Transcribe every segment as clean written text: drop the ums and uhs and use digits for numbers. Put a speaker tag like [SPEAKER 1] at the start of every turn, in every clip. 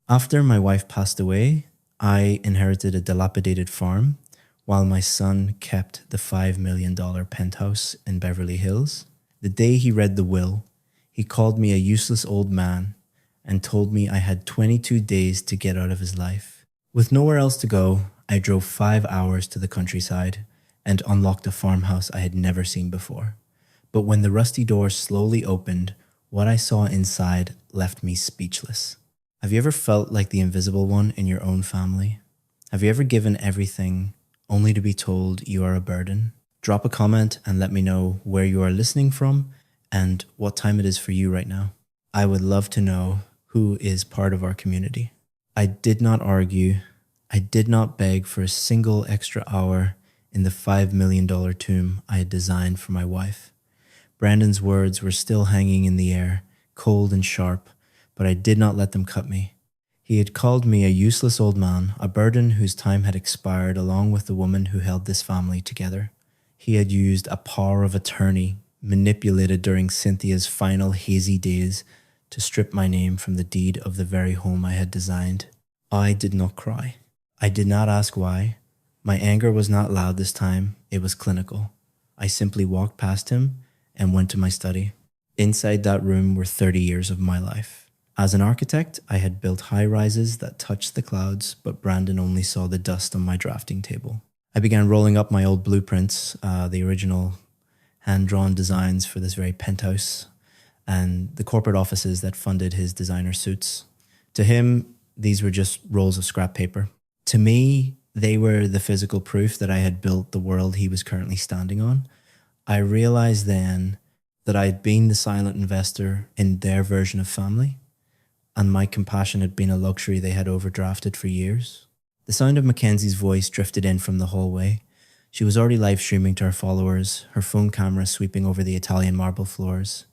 [SPEAKER 1] After my wife passed away, I inherited a dilapidated farm while my son kept the $5 million penthouse in Beverly Hills. The day he read the will, he called me a useless old man and told me I had 22 days to get out of his life. With nowhere else to go, I drove 5 hours to the countryside and unlocked a farmhouse I had never seen before. But when the rusty door slowly opened, what I saw inside left me speechless. Have you ever felt like the invisible one in your own family? Have you ever given everything only to be told you are a burden? Drop a comment and let me know where you are listening from and what time it is for you right now. I would love to know who is part of our community. I did not argue. I did not beg for a single extra hour in the $5 million tomb I had designed for my wife. Brandon's words were still hanging in the air, cold and sharp, but I did not let them cut me. He had called me a useless old man, a burden whose time had expired along with the woman who held this family together. He had used a power of attorney, manipulated during Cynthia's final hazy days, to strip my name from the deed of the very home I had designed. I did not cry. I did not ask why. My anger was not loud this time, it was clinical. I simply walked past him and went to my study. Inside that room were 30 years of my life. As an architect, I had built high-rises that touched the clouds, but Brandon only saw the dust on my drafting table. I began rolling up my old blueprints, the original hand-drawn designs for this very penthouse, and the corporate offices that funded his designer suits. To him, these were just rolls of scrap paper. To me, they were the physical proof that I had built the world he was currently standing on. I realized then that I had been the silent investor in their version of family, and my compassion had been a luxury they had overdrafted for years. The sound of Mackenzie's voice drifted in from the hallway. She was already live streaming to her followers, her phone camera sweeping over the Italian marble floors.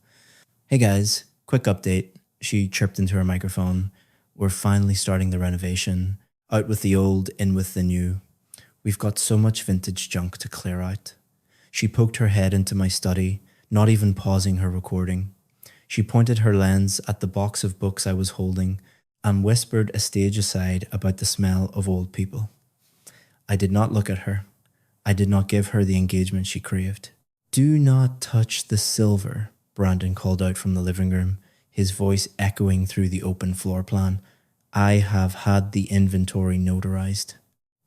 [SPEAKER 1] "Hey guys, quick update," she chirped into her microphone. "We're finally starting the renovation. Out with the old, in with the new. We've got so much vintage junk to clear out." She poked her head into my study, not even pausing her recording. She pointed her lens at the box of books I was holding and whispered a stage aside about the smell of old people. I did not look at her. I did not give her the engagement she craved. "Do not touch the silver," Brandon called out from the living room, his voice echoing through the open floor plan. "I have had the inventory notarized.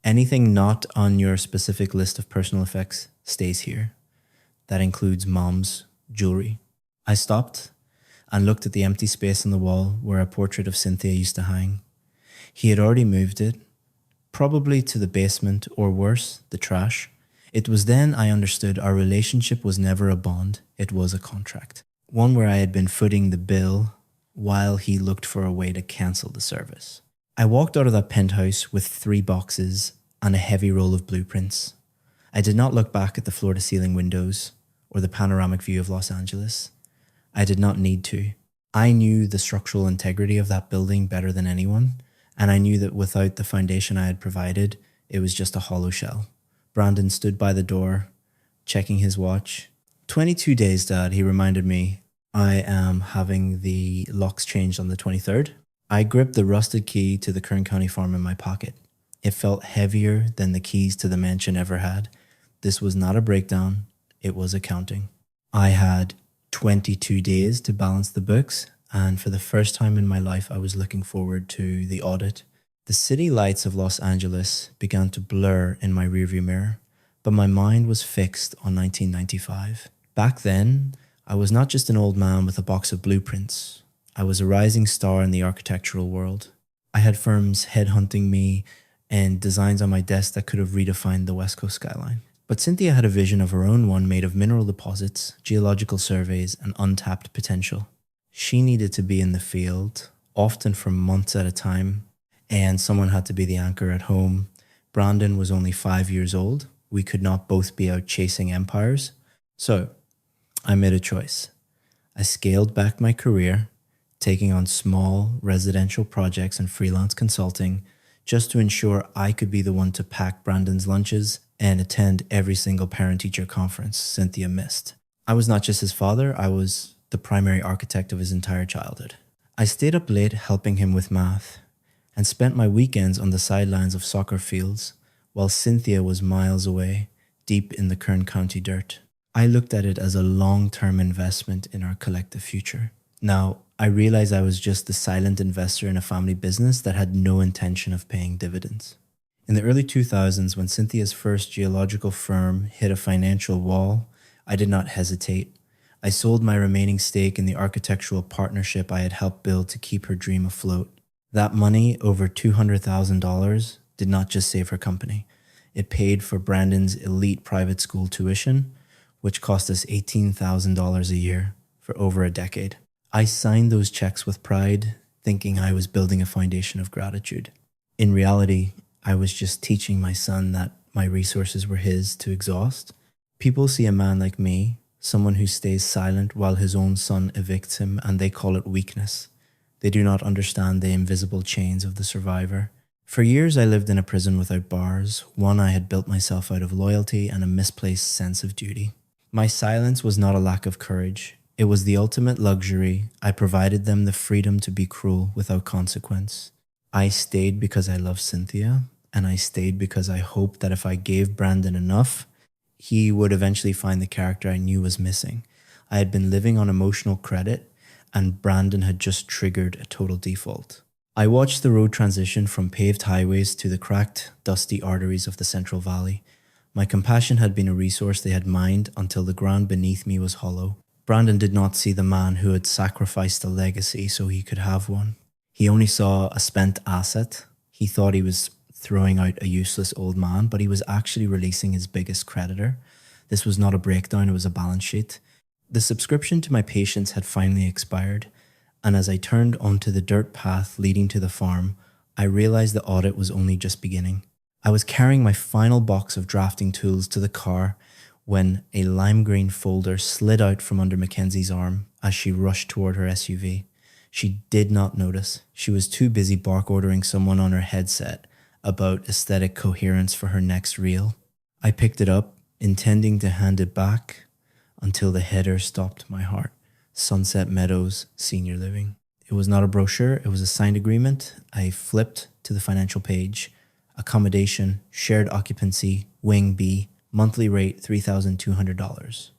[SPEAKER 1] Anything not on your specific list of personal effects stays here. That includes mom's jewelry." I stopped and looked at the empty space on the wall where a portrait of Cynthia used to hang. He had already moved it, probably to the basement or worse, the trash. It was then I understood our relationship was never a bond, it was a contract. One where I had been footing the bill while he looked for a way to cancel the service. I walked out of that penthouse with 3 boxes and a heavy roll of blueprints. I did not look back at the floor-to-ceiling windows or the panoramic view of Los Angeles. I did not need to. I knew the structural integrity of that building better than anyone, and I knew that without the foundation I had provided, it was just a hollow shell. Brandon stood by the door, checking his watch. 22 days, Dad, he reminded me. I am having the locks changed on the 23rd. I gripped the rusted key to the Kern County farm in my pocket. It felt heavier than the keys to the mansion ever had. This was not a breakdown, it was accounting. I had 22 days to balance the books, and for the first time in my life, I was looking forward to the audit. The city lights of Los Angeles began to blur in my rearview mirror, but my mind was fixed on 1995. Back then, I was not just an old man with a box of blueprints. I was a rising star in the architectural world. I had firms headhunting me and designs on my desk that could have redefined the West Coast skyline. But Cynthia had a vision of her own, one made of mineral deposits, geological surveys, and untapped potential. She needed to be in the field, often for months at a time, and someone had to be the anchor at home. Brandon was only 5 years old. We could not both be out chasing empires. So I made a choice. I scaled back my career, taking on small residential projects and freelance consulting, just to ensure I could be the one to pack Brandon's lunches and attend every single parent-teacher conference Cynthia missed. I was not just his father, I was the primary architect of his entire childhood. I stayed up late helping him with math, and spent my weekends on the sidelines of soccer fields, while Cynthia was miles away, deep in the Kern County dirt. I looked at it as a long-term investment in our collective future. Now, I realized I was just the silent investor in a family business that had no intention of paying dividends. In the early 2000s, when Cynthia's first geological firm hit a financial wall, I did not hesitate. I sold my remaining stake in the architectural partnership I had helped build to keep her dream afloat. That money, over $200,000, did not just save her company. It paid for Brandon's elite private school tuition, which cost us $18,000 a year for over a decade. I signed those checks with pride, thinking I was building a foundation of gratitude. In reality, I was just teaching my son that my resources were his to exhaust. People see a man like me, someone who stays silent while his own son evicts him, and they call it weakness. They do not understand the invisible chains of the survivor. For years, I lived in a prison without bars, one I had built myself out of loyalty and a misplaced sense of duty. My silence was not a lack of courage. It was the ultimate luxury. I provided them the freedom to be cruel without consequence. I stayed because I loved Cynthia, and I stayed because I hoped that if I gave Brandon enough, he would eventually find the character I knew was missing. I had been living on emotional credit, and Brandon had just triggered a total default. I watched the road transition from paved highways to the cracked, dusty arteries of the Central Valley. My compassion had been a resource they had mined until the ground beneath me was hollow. Brandon did not see the man who had sacrificed a legacy so he could have one. He only saw a spent asset. He thought he was throwing out a useless old man, but he was actually releasing his biggest creditor. This was not a breakdown, it was a balance sheet. The subscription to my patience had finally expired, and as I turned onto the dirt path leading to the farm, I realized the audit was only just beginning. I was carrying my final box of drafting tools to the car when a lime green folder slid out from under Mackenzie's arm as she rushed toward her SUV. She did not notice. She was too busy bark ordering someone on her headset about aesthetic coherence for her next reel. I picked it up, intending to hand it back until the header stopped my heart. Sunset Meadows Senior Living. It was not a brochure, it was a signed agreement. I flipped to the financial page. Accommodation, shared occupancy, wing B, monthly rate $3,200.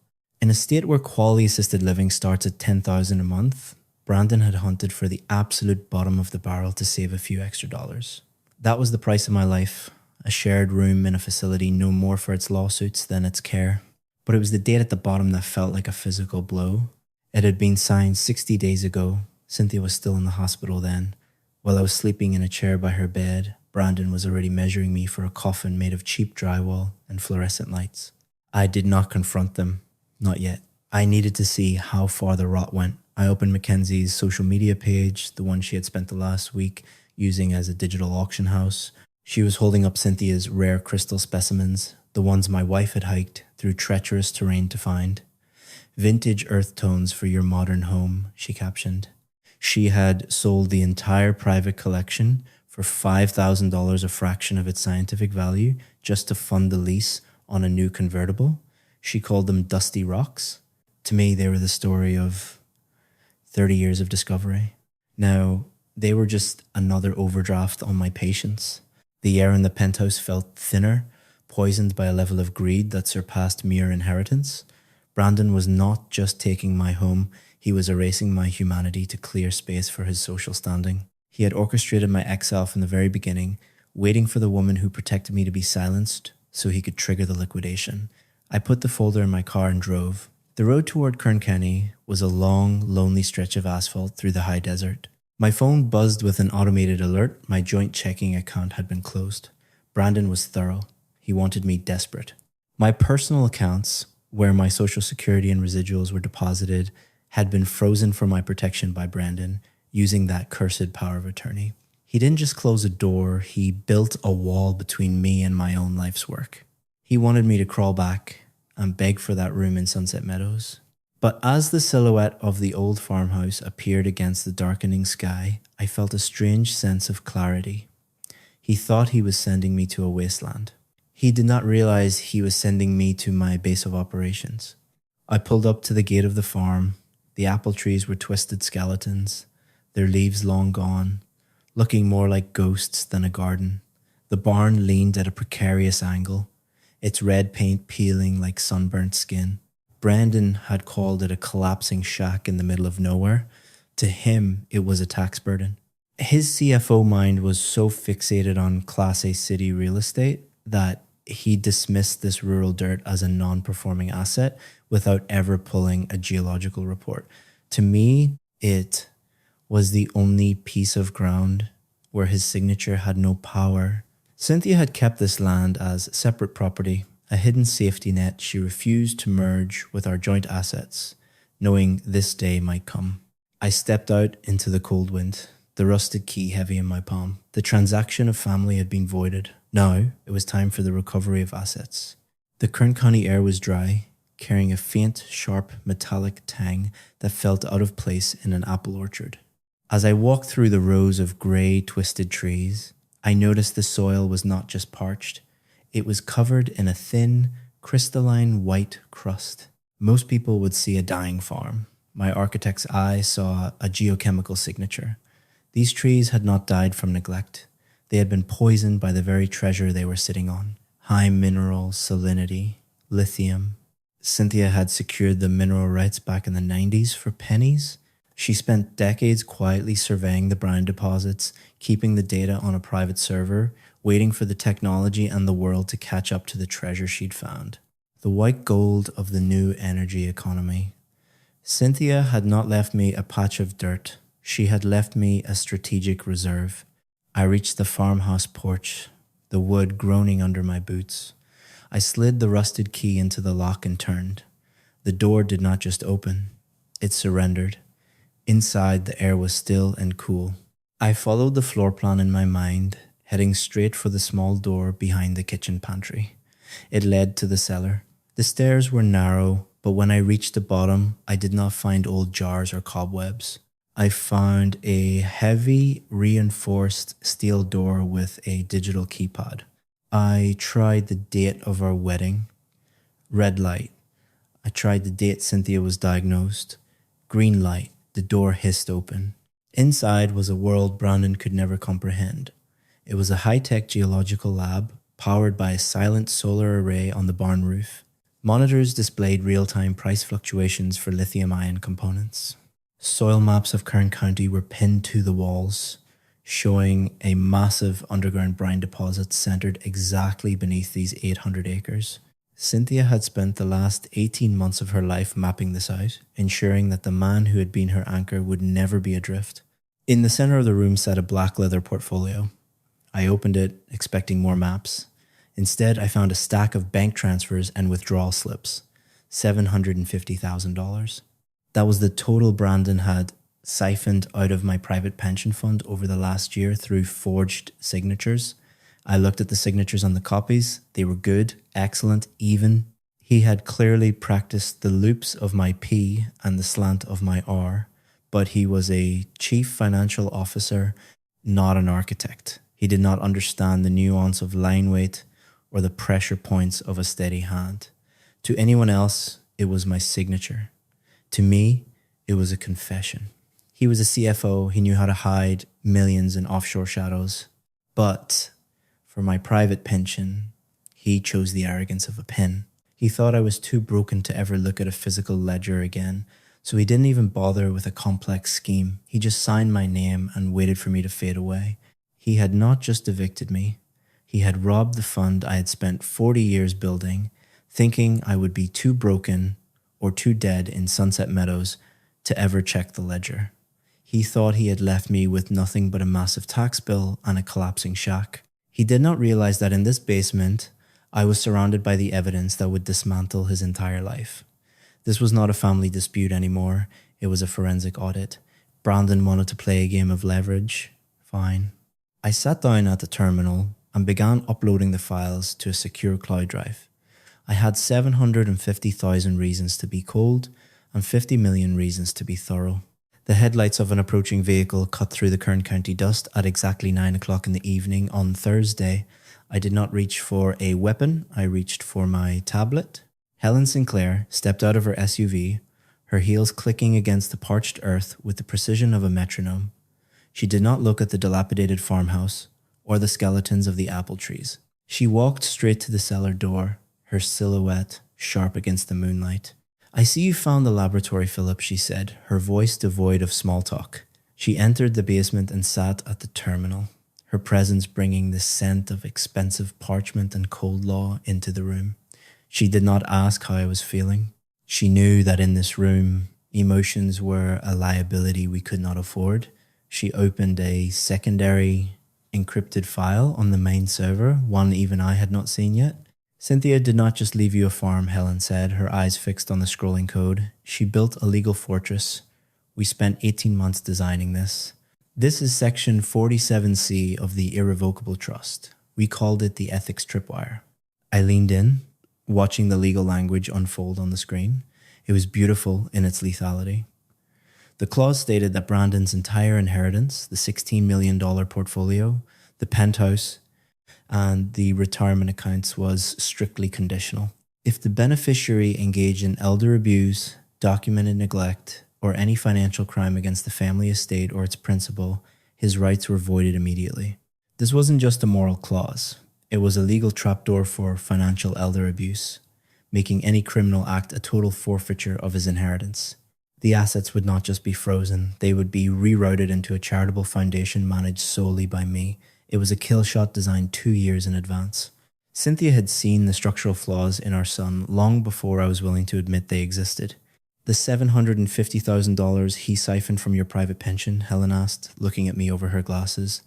[SPEAKER 1] In a state where quality assisted living starts at $10,000 a month, Brandon had hunted for the absolute bottom of the barrel to save a few extra dollars. That was the price of my life, a shared room in a facility known more for its lawsuits than its care. But it was the date at the bottom that felt like a physical blow. It had been signed 60 days ago. Cynthia was still in the hospital then. While I was sleeping in a chair by her bed, Brandon was already measuring me for a coffin made of cheap drywall and fluorescent lights. I did not confront them. Not yet. I needed to see how far the rot went. I opened Mackenzie's social media page, the one she had spent the last week using as a digital auction house. She was holding up Cynthia's rare crystal specimens, the ones my wife had hiked through treacherous terrain to find. Vintage earth tones for your modern home, she captioned. She had sold the entire private collection for $5,000, a fraction of its scientific value, just to fund the lease on a new convertible. She called them dusty rocks. To me, they were the story of 30 years of discovery. Now, they were just another overdraft on my patience. The air in the penthouse felt thinner, poisoned by a level of greed that surpassed mere inheritance. Brandon was not just taking my home, he was erasing my humanity to clear space for his social standing. He had orchestrated my exile from the very beginning, waiting for the woman who protected me to be silenced so he could trigger the liquidation. I put the folder in my car and drove. The road toward Kern was a long, lonely stretch of asphalt through the high desert. My phone buzzed with an automated alert. My joint checking account had been closed. Brandon was thorough. He wanted me desperate. My personal accounts, where my social security and residuals were deposited, had been frozen for my protection by Brandon, using that cursed power of attorney. He didn't just close a door, he built a wall between me and my own life's work. He wanted me to crawl back and beg for that room in Sunset Meadows. But as the silhouette of the old farmhouse appeared against the darkening sky, I felt a strange sense of clarity. He thought he was sending me to a wasteland. He did not realize he was sending me to my base of operations. I pulled up to the gate of the farm. The apple trees were twisted skeletons, their leaves long gone. looking more like ghosts than a garden. The barn leaned at a precarious angle, its red paint peeling like sunburnt skin. Brandon had called it a collapsing shack in the middle of nowhere. To him, it was a tax burden. His CFO mind was so fixated on Class A city real estate that he dismissed this rural dirt as a non-performing asset without ever pulling a geological report. To me, it was the only piece of ground where his signature had no power. Cynthia had kept this land as separate property, a hidden safety net she refused to merge with our joint assets, knowing this day might come. I stepped out into the cold wind, the rusted key heavy in my palm. The transaction of family had been voided. Now it was time for the recovery of assets. The Kern County air was dry, carrying a faint, sharp, metallic tang that felt out of place in an apple orchard. As I walked through the rows of grey, twisted trees, I noticed the soil was not just parched. It was covered in a thin, crystalline white crust. Most people would see a dying farm. My architect's eye saw a geochemical signature. These trees had not died from neglect. They had been poisoned by the very treasure they were sitting on. High mineral salinity, lithium. Cynthia had secured the mineral rights back in the 90s for pennies. She spent decades quietly surveying the brine deposits, keeping the data on a private server, waiting for the technology and the world to catch up to the treasure she'd found. The white gold of the new energy economy. Cynthia had not left me a patch of dirt. She had left me a strategic reserve. I reached the farmhouse porch, the wood groaning under my boots. I slid the rusted key into the lock and turned. The door did not just open, it surrendered. Inside, the air was still and cool. I followed the floor plan in my mind, heading straight for the small door behind the kitchen pantry. It led to the cellar. The stairs were narrow, but when I reached the bottom, I did not find old jars or cobwebs. I found a heavy, reinforced steel door with a digital keypad. I tried the date of our wedding. Red light. I tried the date Cynthia was diagnosed. Green light. The door hissed open. Inside was a world Brandon could never comprehend. It was a high-tech geological lab, powered by a silent solar array on the barn roof. Monitors displayed real-time price fluctuations for lithium-ion components. Soil maps of Kern County were pinned to the walls, showing a massive underground brine deposit centered exactly beneath these 800 acres. Cynthia had spent the last 18 months of her life mapping this out, ensuring that the man who had been her anchor would never be adrift. In the center of the room sat a black leather portfolio. I opened it, expecting more maps. Instead, I found a stack of bank transfers and withdrawal slips, $750,000. That was the total Brandon had siphoned out of my private pension fund over the last year through forged signatures. I looked at the signatures on the copies. They were good, excellent, even. He had clearly practiced the loops of my P and the slant of my R, but he was a chief financial officer, not an architect. He did not understand the nuance of line weight or the pressure points of a steady hand. To anyone else, it was my signature. To me, it was a confession. He was a CFO. He knew how to hide millions in offshore shadows. But for my private pension, he chose the arrogance of a pen. He thought I was too broken to ever look at a physical ledger again, so he didn't even bother with a complex scheme. He just signed my name and waited for me to fade away. He had not just evicted me. He had robbed the fund I had spent 40 years building, thinking I would be too broken or too dead in Sunset Meadows to ever check the ledger. He thought he had left me with nothing but a massive tax bill and a collapsing shack. He did not realize that in this basement, I was surrounded by the evidence that would dismantle his entire life. This was not a family dispute anymore. It was a forensic audit. Brandon wanted to play a game of leverage. Fine. I sat down at the terminal and began uploading the files to a secure cloud drive. I had 750,000 reasons to be cold and 50 million reasons to be thorough. The headlights of an approaching vehicle cut through the Kern County dust at exactly 9 o'clock in the evening on Thursday. I did not reach for a weapon, I reached for my tablet. Helen Sinclair stepped out of her SUV, her heels clicking against the parched earth with the precision of a metronome. She did not look at the dilapidated farmhouse or the skeletons of the apple trees. She walked straight to the cellar door, her silhouette sharp against the moonlight. "I see you found the laboratory, Philip," she said, her voice devoid of small talk. She entered the basement and sat at the terminal, her presence bringing the scent of expensive parchment and cold law into the room. She did not ask how I was feeling. She knew that in this room, emotions were a liability we could not afford. She opened a secondary encrypted file on the main server, one even I had not seen yet. "Cynthia did not just leave you a farm," Helen said, her eyes fixed on the scrolling code. "She built a legal fortress. We spent 18 months designing this. This is section 47C of the Irrevocable Trust. We called it the ethics tripwire." I leaned in, watching the legal language unfold on the screen. It was beautiful in its lethality. The clause stated that Brandon's entire inheritance, the $16 million portfolio, the penthouse, and the retirement accounts was strictly conditional. If the beneficiary engaged in elder abuse, documented neglect, or any financial crime against the family estate or its principal, his rights were voided immediately. This wasn't just a moral clause. It was a legal trapdoor for financial elder abuse, making any criminal act a total forfeiture of his inheritance. The assets would not just be frozen, they would be rerouted into a charitable foundation managed solely by me. It was a kill shot designed 2 years in advance. Cynthia had seen the structural flaws in our son long before I was willing to admit they existed. "The $750,000 he siphoned from your private pension?" Helen asked, looking at me over her glasses.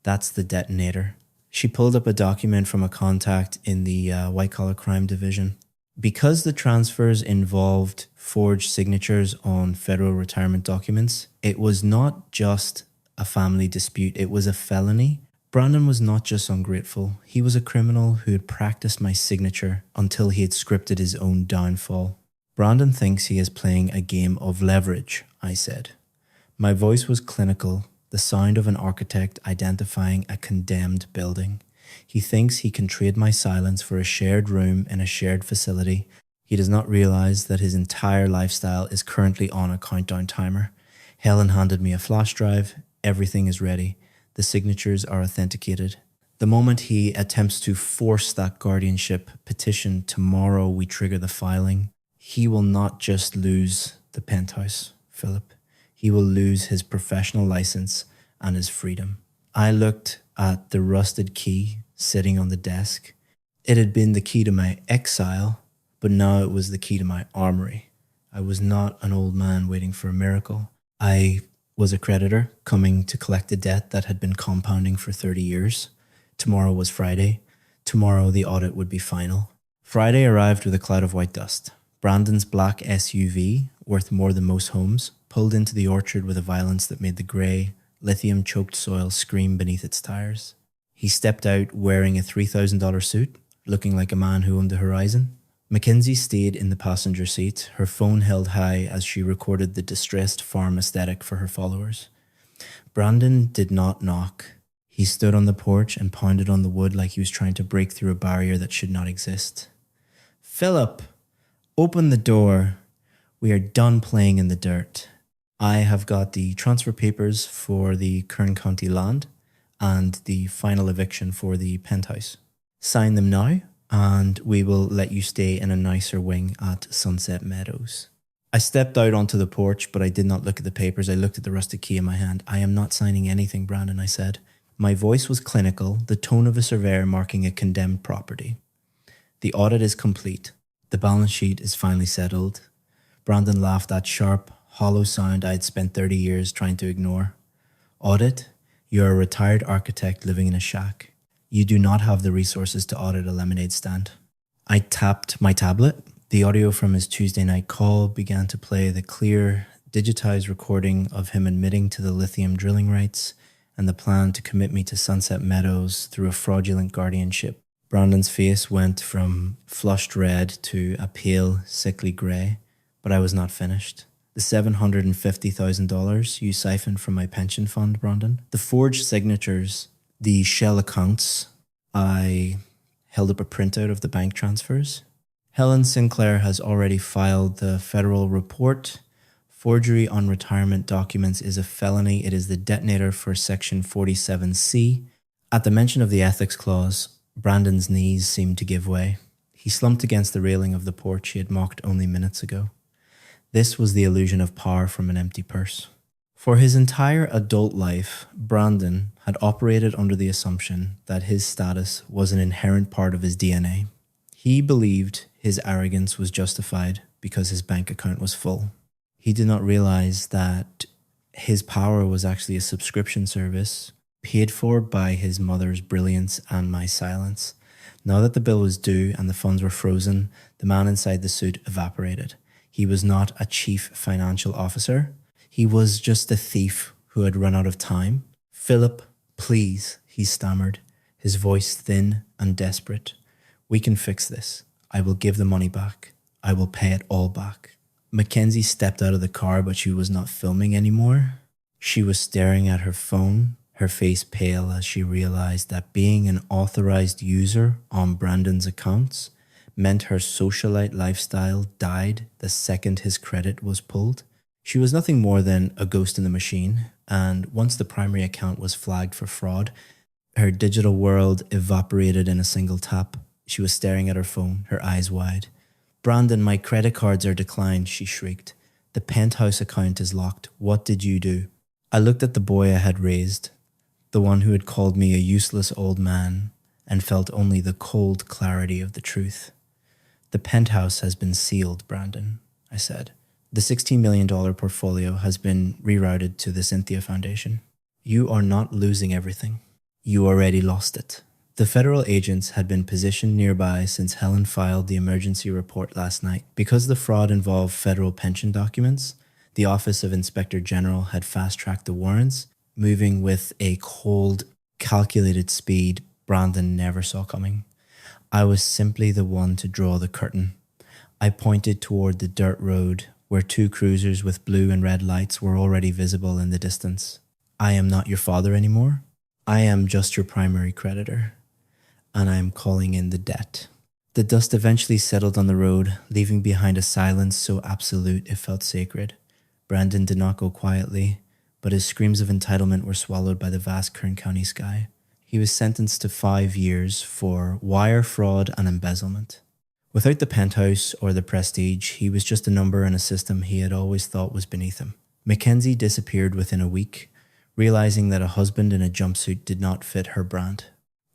[SPEAKER 1] "That's the detonator." She pulled up a document from a contact in the white-collar crime division. Because the transfers involved forged signatures on federal retirement documents, it was not just a family dispute, it was a felony. Brandon was not just ungrateful, he was a criminal who had practiced my signature until he had scripted his own downfall. "Brandon thinks he is playing a game of leverage," I said. My voice was clinical, the sound of an architect identifying a condemned building. "He thinks he can trade my silence for a shared room in a shared facility. He does not realize that his entire lifestyle is currently on a countdown timer." Helen handed me a flash drive. "Everything is ready. The signatures are authenticated. The moment he attempts to force that guardianship petition, tomorrow we trigger the filing. He will not just lose the penthouse, Philip. He will lose his professional license and his freedom." I looked at the rusted key sitting on the desk. It had been the key to my exile, but now it was the key to my armory. I was not an old man waiting for a miracle. I was a creditor coming to collect a debt that had been compounding for 30 years. Tomorrow was Friday. Tomorrow the audit would be final. Friday arrived with a cloud of white dust. Brandon's black SUV, worth more than most homes, pulled into the orchard with a violence that made the grey, lithium-choked soil scream beneath its tires. He stepped out wearing a $3,000 suit, looking like a man who owned the horizon. Mackenzie stayed in the passenger seat, her phone held high as she recorded the distressed farm aesthetic for her followers. Brandon did not knock. He stood on the porch and pounded on the wood like he was trying to break through a barrier that should not exist. "Philip, open the door. We are done playing in the dirt. I have got the transfer papers for the Kern County land and the final eviction for the penthouse. Sign them now, and we will let you stay in a nicer wing at Sunset Meadows." I stepped out onto the porch, but I did not look at the papers. I looked at the rusted key in my hand. "I am not signing anything, Brandon," I said. My voice was clinical, the tone of a surveyor marking a condemned property. "The audit is complete. The balance sheet is finally settled." Brandon laughed, that sharp, hollow sound I had spent 30 years trying to ignore. "Audit? You are a retired architect living in a shack. You do not have the resources to audit a lemonade stand." I tapped my tablet. The audio from his Tuesday night call began to play, the clear, digitized recording of him admitting to the lithium drilling rights and the plan to commit me to Sunset Meadows through a fraudulent guardianship. Brandon's face went from flushed red to a pale, sickly grey, but I was not finished. "The $750,000 you siphoned from my pension fund, Brandon. The forged signatures, the shell accounts." I held up a printout of the bank transfers. "Helen Sinclair has already filed the federal report Forgery on retirement documents is a felony. It is the detonator for Section 47C. At the mention of the ethics clause, Brandon's knees seemed to give way. He slumped against the railing of the porch he had mocked only minutes ago. This was the illusion of power from an empty purse. For his entire adult life, Brandon had operated under the assumption that his status was an inherent part of his DNA. He believed his arrogance was justified because his bank account was full. He did not realize that his power was actually a subscription service paid for by his mother's brilliance and my silence. Now that the bill was due and the funds were frozen, the man inside the suit evaporated. He was not a chief financial officer. He was just a thief who had run out of time. "Philip, please," he stammered, his voice thin and desperate. "We can fix this. I will give the money back. I will pay it all back." Mackenzie stepped out of the car, but she was not filming anymore. She was staring at her phone, her face pale as she realized that being an authorized user on Brandon's accounts meant her socialite lifestyle died the second his credit was pulled. She was nothing more than a ghost in the machine, and once the primary account was flagged for fraud, her digital world evaporated in a single tap. She was staring at her phone, her eyes wide. "Brandon, my credit cards are declined," she shrieked. "The Penthouse account is locked. What did you do?" I looked at the boy I had raised, the one who had called me a useless old man, and felt only the cold clarity of the truth. "The Penthouse has been sealed, Brandon," I said. "The $16 million portfolio has been rerouted to the Cynthia Foundation. You are not losing everything. You already lost it." The federal agents had been positioned nearby since Helen filed the emergency report last night. Because the fraud involved federal pension documents, the Office of Inspector General had fast-tracked the warrants, moving with a cold, calculated speed Brandon never saw coming. I was simply the one to draw the curtain. I pointed toward the dirt road, where two cruisers with blue and red lights were already visible in the distance. "I am not your father anymore. I am just your primary creditor, and I am calling in the debt." The dust eventually settled on the road, leaving behind a silence so absolute it felt sacred. Brandon did not go quietly, but his screams of entitlement were swallowed by the vast Kern County sky. He was sentenced to 5 years for wire fraud and embezzlement. Without the penthouse or the prestige, he was just a number in a system he had always thought was beneath him. Mackenzie disappeared within a week, realizing that a husband in a jumpsuit did not fit her brand.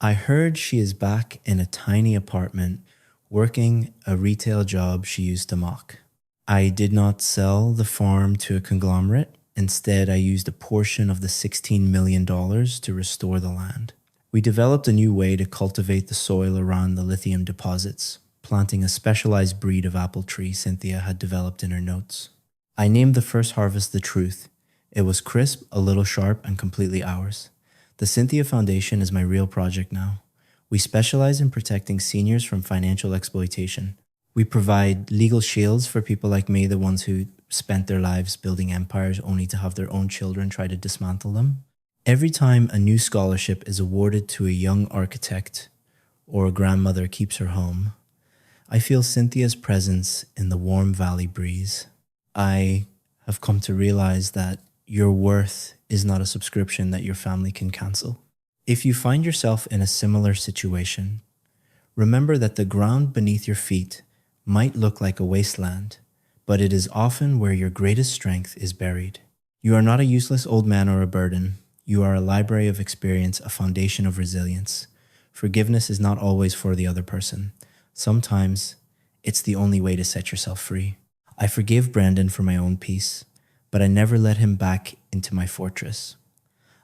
[SPEAKER 1] I heard she is back in a tiny apartment, working a retail job she used to mock. I did not sell the farm to a conglomerate. Instead, I used a portion of the $16 million to restore the land. We developed a new way to cultivate the soil around the lithium deposits, planting a specialized breed of apple tree Cynthia had developed in her notes. I named the first harvest The Truth. It was crisp, a little sharp, and completely ours. The Cynthia Foundation is my real project now. We specialize in protecting seniors from financial exploitation. We provide legal shields for people like me, the ones who spent their lives building empires only to have their own children try to dismantle them. Every time a new scholarship is awarded to a young architect or a grandmother keeps her home, I feel Cynthia's presence in the warm valley breeze. I have come to realize that your worth is not a subscription that your family can cancel. If you find yourself in a similar situation, remember that the ground beneath your feet might look like a wasteland, but it is often where your greatest strength is buried. You are not a useless old man or a burden. You are a library of experience, a foundation of resilience. Forgiveness is not always for the other person. Sometimes it's the only way to set yourself free. I forgave Brandon for my own peace, but I never let him back into my fortress.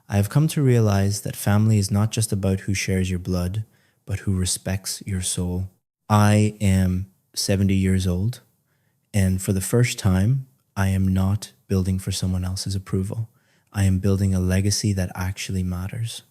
[SPEAKER 1] I have come to realize that family is not just about who shares your blood, but who respects your soul. I am 70 years old, and for the first time, I am not building for someone else's approval. I am building a legacy that actually matters.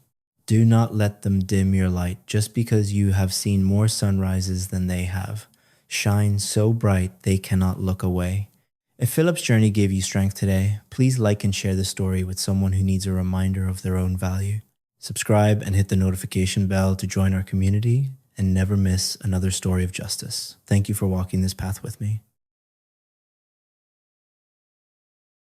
[SPEAKER 1] Do not let them dim your light just because you have seen more sunrises than they have. Shine so bright they cannot look away. If Philip's journey gave you strength today, please like and share the story with someone who needs a reminder of their own value. Subscribe and hit the notification bell to join our community and never miss another story of justice. Thank you for walking this path with me.